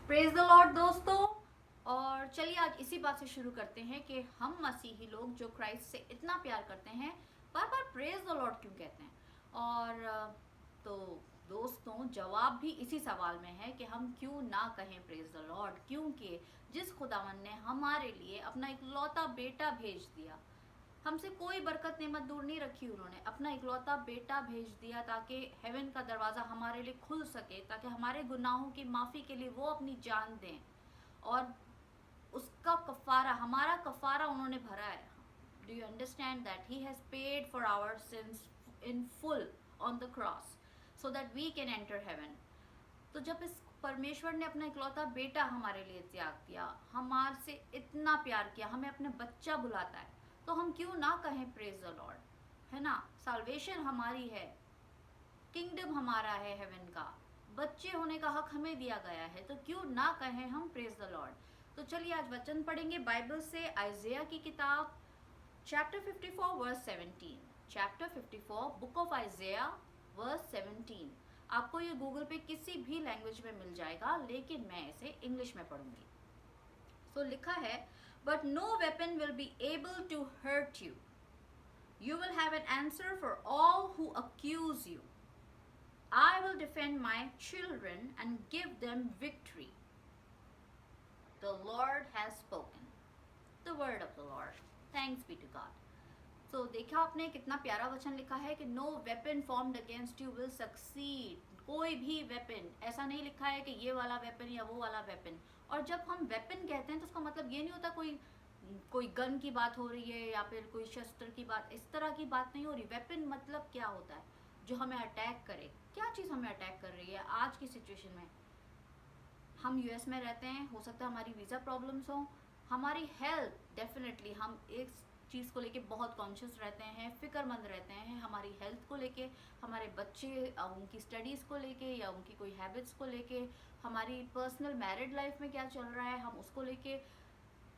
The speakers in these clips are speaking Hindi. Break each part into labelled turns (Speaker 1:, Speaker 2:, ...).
Speaker 1: प्रेज द लॉर्ड दोस्तों। और चलिए आज इसी बात से शुरू करते हैं कि हम मसीही लोग जो क्राइस्ट से इतना प्यार करते हैं बार बार प्रेज द लॉर्ड क्यों कहते हैं। और तो दोस्तों जवाब भी इसी सवाल में है कि हम क्यों ना कहें प्रेज द लॉर्ड, क्योंकि जिस खुदावन ने हमारे लिए अपना इकलौता बेटा भेज दिया, हमसे कोई बरकत नेमत दूर नहीं रखी, उन्होंने अपना इकलौता बेटा भेज दिया ताकि हेवन का दरवाज़ा हमारे लिए खुल सके, ताकि हमारे गुनाहों की माफ़ी के लिए वो अपनी जान दें और उसका कफ़ारा, हमारा कफ़ारा उन्होंने भरा है। Do you understand that he has paid for our sins in full on the cross so that we can enter heaven. तो जब इस परमेश्वर ने अपना इकलौता बेटा हमारे लिए त्याग दिया, हमारे से इतना प्यार किया, हमें अपने बच्चा बुलाता है, तो हम क्यों ना कहें प्रेज द लॉर्ड, है ना। साल्वेशन हमारी है, किंगडम हमारा है, हेवन का बच्चे होने का हक हमें दिया गया है, तो क्यों ना कहें हम प्रेज द लॉर्ड। तो चलिए आज वचन पढ़ेंगे बाइबल से, आइज़ाया की किताब chapter 54 verse 17। Chapter 54 book of Isaiah verse 17। आपको ये गूगल पे किसी भी लैंग्वेज में मिल जाएगा, लेकिन मैं इसे इंग्लिश में पढ़ूंगी। सो लिखा है, but no weapon will be able to hurt you, you will have an answer for all who accuse you. I will defend my children and give them victory. The Lord has spoken. The word of the Lord. Thanks be to God. So देखा आपने कितना प्यारा वचन लिखा है कि no weapon formed against you will succeed. कोई भी वेपन, ऐसा नहीं लिखा है कि ये वाला वेपन या वो वाला वेपन। और जब हम वेपन कहते हैं तो उसका मतलब ये नहीं होता कोई गन की बात हो रही है या फिर कोई शस्त्र की बात, इस तरह की बात नहीं हो रही। वेपन मतलब क्या होता है? जो हमें अटैक करे। क्या चीज़ हमें अटैक कर रही है आज की सिचुएशन में? हम यूएस में रहते हैं, हो सकता है हमारी वीज़ा प्रॉब्लम्स हों, हमारी हेल्थ, डेफिनेटली हम एक चीज़ को लेके बहुत कॉन्शियस रहते हैं, फ़िक्रमंद रहते हैं हमारी हेल्थ को लेके, हमारे बच्चे उनकी स्टडीज़ को लेके या उनकी कोई हैबिट्स को लेके, हमारी पर्सनल मैरिड लाइफ में क्या चल रहा है हम उसको लेके।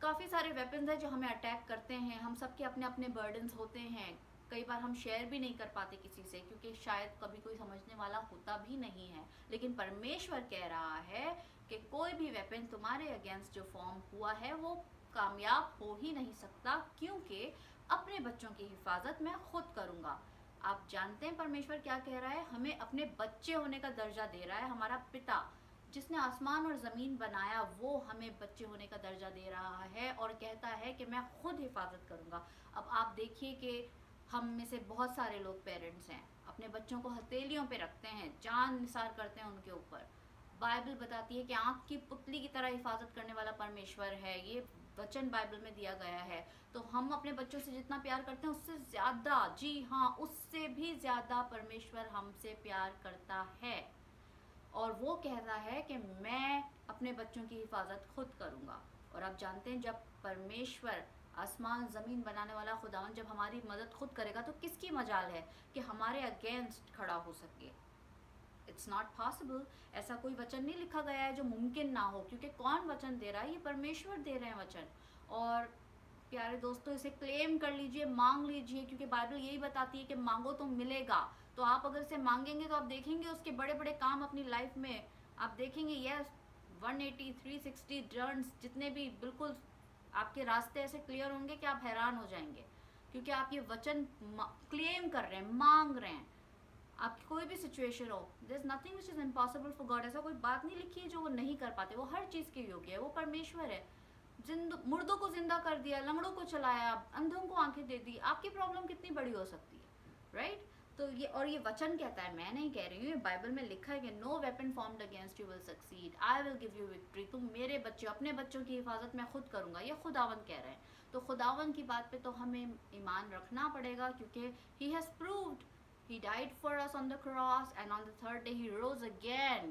Speaker 1: काफ़ी सारे वेपन्स हैं जो हमें अटैक करते हैं। हम सबके अपने अपने बर्डन्स होते हैं, कई बार हम शेयर भी नहीं कर पाते किसी से, क्योंकि शायद कभी कोई समझने वाला होता भी नहीं है। लेकिन परमेश्वर कह रहा है कि कोई भी वेपन तुम्हारे अगेंस्ट जो फॉर्म हुआ है वो कामयाब हो ही नहीं सकता, क्योंकि अपने बच्चों की हिफाजत मैं खुद करूँगा। आप जानते हैं परमेश्वर क्या कह रहा है? हमें अपने बच्चे होने का दर्जा दे रहा है। हमारा पिता जिसने आसमान और ज़मीन बनाया वो हमें बच्चे होने का दर्जा दे रहा है और कहता है कि मैं खुद हिफाजत करूँगा। अब आप देखिए कि हम में से बहुत सारे लोग पेरेंट्स हैं, अपने बच्चों को हथेलियों पे रखते हैं, जान निसार करते हैं उनके ऊपर। बाइबल बताती है कि आँख की पुतली की तरह हिफाजत करने वाला परमेश्वर है, ये वचन बाइबल में दिया गया है। तो हम अपने बच्चों से जितना प्यार करते हैं उससे ज़्यादा, जी हाँ, उससे भी ज़्यादा परमेश्वर हमसे प्यार करता है। और वो कहता है कि मैं अपने बच्चों की हिफाजत खुद करूँगा। और आप जानते हैं जब परमेश्वर आसमान ज़मीन बनाने वाला खुदावन जब हमारी मदद खुद करेगा तो किसकी मजाल है कि हमारे अगेंस्ट खड़ा हो सके? It's not possible. ऐसा कोई वचन नहीं लिखा गया है जो मुमकिन ना हो, क्योंकि कौन वचन दे रहा है? ये परमेश्वर दे रहे हैं वचन। और प्यारे दोस्तों इसे क्लेम कर लीजिए, मांग लीजिए, क्योंकि बाइबल यही बताती है कि मांगो तो मिलेगा। तो आप अगर इसे मांगेंगे तो आप देखेंगे उसके बड़े बड़े काम अपनी लाइफ में आप देखेंगे। यस, 180 360 टर्न्स, जितने भी, बिल्कुल आपके रास्ते ऐसे क्लियर होंगे कि आप हैरान हो जाएंगे, क्योंकि आप ये वचन क्लेम कर रहे हैं, मांग रहे हैं। आपकी कोई भी सिचुएशन हो, there is nothing which is impossible for God. ऐसा कोई बात नहीं लिखी है जो वो नहीं कर पाते। वो हर चीज़ के योग्य है, वो परमेश्वर है। मुर्दों को जिंदा कर दिया, लंगड़ों को चलाया, अंधों को आंखें दे दी। आपकी प्रॉब्लम कितनी बड़ी हो सकती है, राइट? तो ये, और ये वचन कहता है, मैं नहीं कह रही हूँ, ये बाइबल में लिखा है कि no weapon formed against you will succeed, I will give you victory. तुम मेरे बच्चे, अपने बच्चों की हिफाजत मैं खुद करूँगा, ये खुदावन कह रहे हैं। तो खुदावन की बात पे तो हमें ईमान रखना पड़ेगा, क्योंकि he has proved, he died for us on the cross and on the third day he rose again.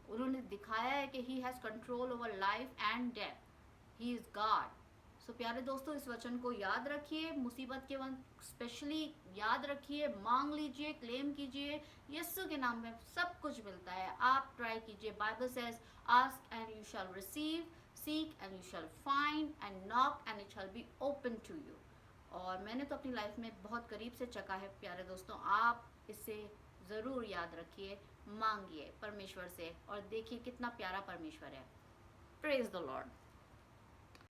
Speaker 1: उन्होंने दिखाया है कि he has control over life and death. He is God. सो प्यारे दोस्तों इस वचन को याद रखिए, मुसीबत के वक्त स्पेशली याद रखिए, मांग लीजिए, क्लेम कीजिए। यीशु के नाम में सब कुछ मिलता है। आप ट्राई कीजिए। Bible says ask and you shall receive, seek and you shall find, and knock and it shall be open to you. और मैंने तो अपनी लाइफ में बहुत करीब से चखा है प्यारे दोस्तों, आप इसे ज़रूर याद रखिए। मांगिए परमेश्वर से और देखिए कितना प्यारा परमेश्वर है। Praise the Lord.